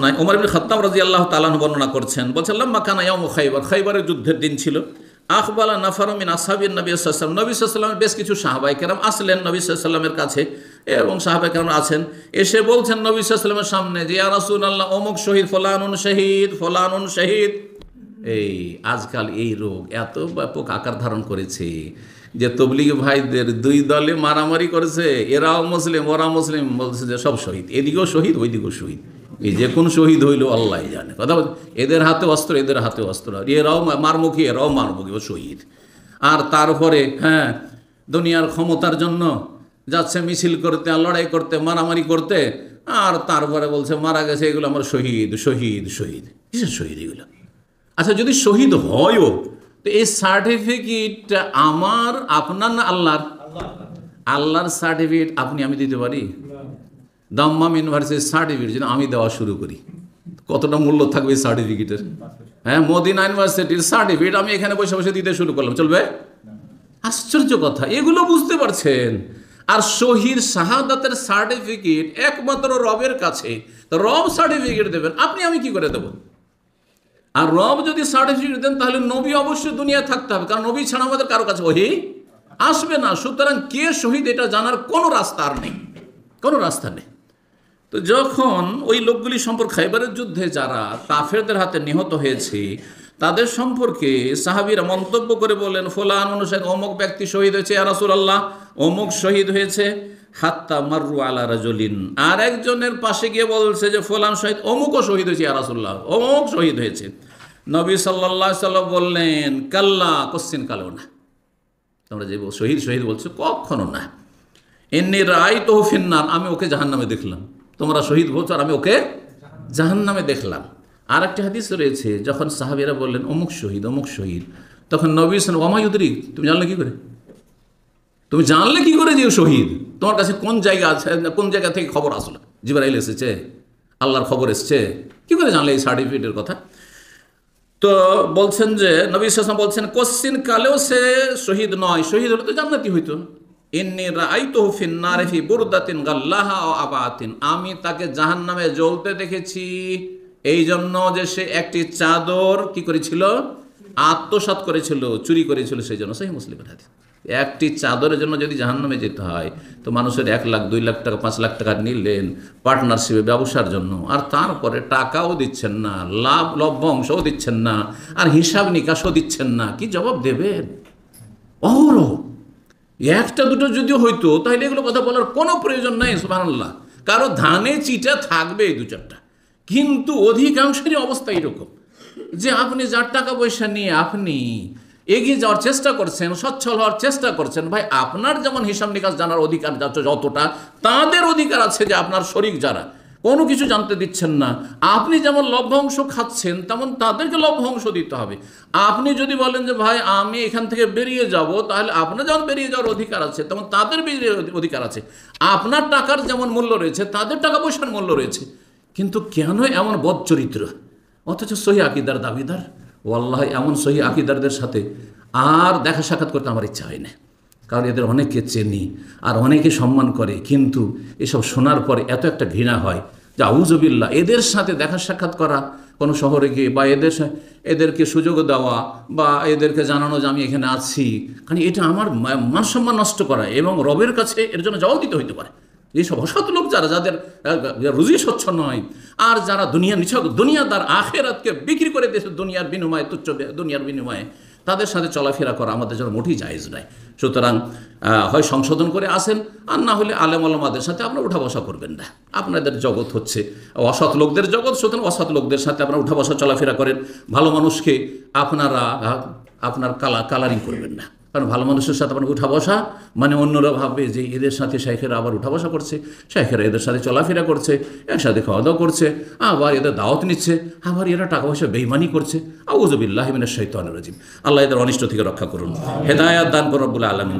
ঘটনায় ওমর ইবনে খাত্তাব রাদিয়াল্লাহু তাআলা আনহু বর্ণনা করছেন, বলছেন লাম্মা কানা ইয়াউমু খাইবার, খাইবারের যুদ্ধের দিন ছিল। আখবালা নাফারুম মিন আসহাবিন নবী সাল্লাল্লাহু আলাইহি ওয়াসাল্লাম, নবী সাল্লাল্লাহু আলাইহি ওয়াসাল্লামের বেশ কিছু সাহাবায়ে কেরাম আসলেন নবী সাল্লাল্লাহু আলাইহি ওয়াসাল্লামের কাছে, এবং সাহাবায়ে কেরাম আছেন। এসে বলছেন নবী সাল্লাল্লাহু আলাইহি ওয়াসাল্লামের সামনে যে ইয়া রাসূলুল্লাহ, অমুক শহীদ, ফলানুন শহীদ, ফলানুন শহীদ। এই আজকাল এই রোগ এত ব্যাপক আকার ধারণ করেছে যে তবলিগি ভাইদের দুই দলে মারামারি করেছে, এরাও মুসলিম ওরা মুসলিম, বলছে যে সব শহীদ, এদিকেও শহীদ ওইদিকেও শহীদ। এই যে কোন শহীদ হইল আল্লাহ জানে। কথা বলছে এদের হাতে অস্ত্র, এদের হাতে অস্ত্র, এরাও মারমুখী এরাও মারমুখী, ও শহীদ। আর তারপরে হ্যাঁ, দুনিয়ার ক্ষমতার জন্য যাচ্ছে মিছিল করতে, লড়াই করতে, মারামারি করতে, আর তারপরে বলছে মারা গেছে এগুলো আমার শহীদ শহীদ শহীদ। কিসের শহীদ এগুলো? আচ্ছা যদি শহীদ হয়ও তো এই সার্টিফিকেট আমার আপনার না আল্লাহর? আল্লাহর সার্টিফিকেট আপনি আমি দিতে পারি? দাম্মাম ইউনিভার্সিটির সার্টিফিকেট যদি আমি দেওয়া শুরু করি, কতটা মূল্য থাকবে এই সার্টিফিকেটের? হ্যাঁ, মদিনা ইউনিভার্সিটির সার্টিফিকেট আমি এখানে বসে বসে দিতে শুরু করলাম, চলবে? আশ্চর্য কথা, এগুলো বুঝতে পারছেন? আর শহীদ শাহাদাতের সার্টিফিকেট একমাত্র রবের কাছে, তো রব সার্টিফিকেট দেবেন, আপনি আমি কি করে দেব? আর রব যদি সার্টিফিকেট দেন তাহলে নবী অবশ্যই দুনিয়ায় থাকতে হবে, কারণ নবী ছাড়া আমাদের কারো কাছে ওহী আসবে না। সুতরাং কে শহীদ এটা জানার কোনো রাস্তা আর নেই, কোনো রাস্তা নেই। তো যখন ওই লোকগুলি সম্পর্কে, খাইবারের যুদ্ধে যারা কাফেরদের হাতে নিহত হয়েছে তাদের সম্পর্কে সাহাবীরা মন্তব্য করে বলেন ফুলান অনুসারে অমুক ব্যক্তি শহীদ হয়েছে, ইয়া রাসূলুল্লাহ অমুক শহীদ হয়েছে। হাত্তা মাররু আলা রাজুলিন, আর একজনের পাশে গিয়ে বলছে যে ফুলান শহীদ, অমুকও শহীদ হয়েছে, ইয়া রাসূলুল্লাহ অমুক শহীদ হয়েছে। নবী সাল্লাল্লাহু আলাইহি ওয়াসাল্লাম বললেন কাল্লা, কোশ্চিন কালেও না, তোমরা যে শহীদ শহীদ বলছো কখনো না। ইন্নী রাআইতুহু ফিন্নার, আমি ওকে জাহান্নামে দেখলাম। তোমরা শহীদ বলছো আর আমি ওকে জাহান্নামে দেখলাম। আর একটা হাদিস রয়েছে, যখন সাহাবীরা বললেন অমুক শহীদ অমুক শহীদ, তখন নবী সাল্লাল্লাহু আলাইহি ওয়াসাল্লাম ওয়া মা ইউদরিক, তুমি জানলে কি করে? তুমি জানলে কি করে যে শহীদ? তোমার কাছে কোন জায়গা আছে, কোন জায়গা থেকে খবর আসলো? জিবরাইল এসেছে, আল্লাহর খবর এসছে, কি করে জানলে এই সার্টিফিকেটের কথা? তো বলছেন যে নবী সাল্লাল্লাহু আলাইহি ওয়াসাল্লাম বলছেন কোশ্চিন কালেও সে শহীদ নয়, শহীদ হলে তো জান্নাতি হইতো। ইন্নী রাআইতুহু ফিন্নারি ফি বুরদাতিন গাল্লাহা ওয়া আবাতিন, আমি তাকে জাহান্নামে জ্বলতে দেখেছি এই জন্য যে সে একটি চাদর কি করেছিল, আত্মসাৎ করেছিল, চুরি করেছিল, সেই জন্য। সহিহ মুসলিমের হাদিস। একটি চাদরের জন্য যদি জাহান্নামে যেতে হয় তো মানুষের 1 লাখ 2 লাখ টাকা 5 লাখ টাকা নিলেন পার্টনারশিপে ব্যবসার জন্য, আর তারপরে টাকাও দিচ্ছেন না, লভ্যাংশও দিচ্ছেন না, আর হিসাব নিকাশও দিচ্ছেন না, কি জবাব দেবেন? অহরহ একটা দুটো যদি হইতো তাহলে এগুলো কথা বলার কোনো প্রয়োজন নাই, সুবহানাল্লাহ। কারো ধানে চিটা থাকবে 2-4টা, কিন্তু অধিকাংশেরই অবস্থা এরকম যে আপনি যার টাকা পয়সা নিয়ে আপনি এগিয়ে যাওয়ার চেষ্টা করছেন, সচ্ছল হওয়ার চেষ্টা করছেন, ভাই আপনার যেমন হিসাব নিকাশ জানার অধিকার যাচ্ছে যতটা, তাদের অধিকার আছে যে আপনার শরীক যারা কোনো কিছু জানতে দিচ্ছেন না, আপনি যেমন লভ্যাংশ খাচ্ছেন তেমন তাদেরকে লভ্যাংশ দিতে হবে। আপনি যদি বলেন যে ভাই আমি এখান থেকে বেরিয়ে যাব, তাহলে আপনার যেমন বেরিয়ে যাওয়ার অধিকার আছে তেমন তাদের বেরিয়ে অধিকার আছে। আপনার টাকার যেমন মূল্য রয়েছে তাদের টাকা পয়সার মূল্য রয়েছে। কিন্তু কেন এমন বদ চরিত্র, অথচ সহি আকীদার দাবিদার? ওয়াল্লাহি এমন সহি আকীদারদের সাথে আর দেখা সাক্ষাৎ করতে আমার ইচ্ছা হয় না, কারণ এদের অনেকে চেনি আর অনেকে সম্মান করে, কিন্তু এসব শোনার পরে এত একটা ঘৃণা হয় যে আউযুবিল্লাহ, এদের সাথে দেখা সাক্ষাৎ করা কোনো শহরে গিয়ে, বা এদেরকে সুযোগ দেওয়া, বা এদেরকে জানানো যে আমি এখানে আছি, কারণ এটা আমার মান সম্মান নষ্ট করা, এবং রবের কাছে এর জন্য জবাব দিতে হইতে পারে। এইসব অসৎ লোক যারা, যাদের রুজি স্বচ্ছ নয়, আর যারা দুনিয়া নিছক দুনিয়াদার, আখেরাতকে বিক্রি করে দিয়েছে দুনিয়ার বিনিময়ে, তুচ্ছ দুনিয়ার বিনিময়ে, তাদের সাথে চলাফেরা করা আমাদের জন্য মোটেই জায়েজ নয়। সুতরাং হয় সংশোধন করে আসেন, আর না হলে আলেম ওলামাদের সাথে আপনারা উঠা বসা করবেন না। আপনাদের জগৎ হচ্ছে অসৎ লোকদের জগৎ, সুতরাং অসৎ লোকদের সাথে আপনারা উঠা বসা চলাফেরা করেন। ভালো মানুষকে আপনার কালারিং করবেন না, কারণ ভালো মানুষের সাথে আপনার উঠা বসা মানে অন্যরা ভাববে যে এদের সাথে শাইখেরা আবার উঠা বসা করছে, শাইখেরা এদের সাথে চলাফেরা করছে, একসাথে খাওয়া দাওয়া করছে, আবার এদের দাওয়াত নিচ্ছে, আবার এরা টাকা পয়সা বেইমানি করছে। আউযু বিল্লাহি মিনাশ শাইতানির রাজিম। আল্লাহ এদের অনিষ্ট থেকে রক্ষা করুন, হেদায়েত দান করুন রব্বুল আলামিন।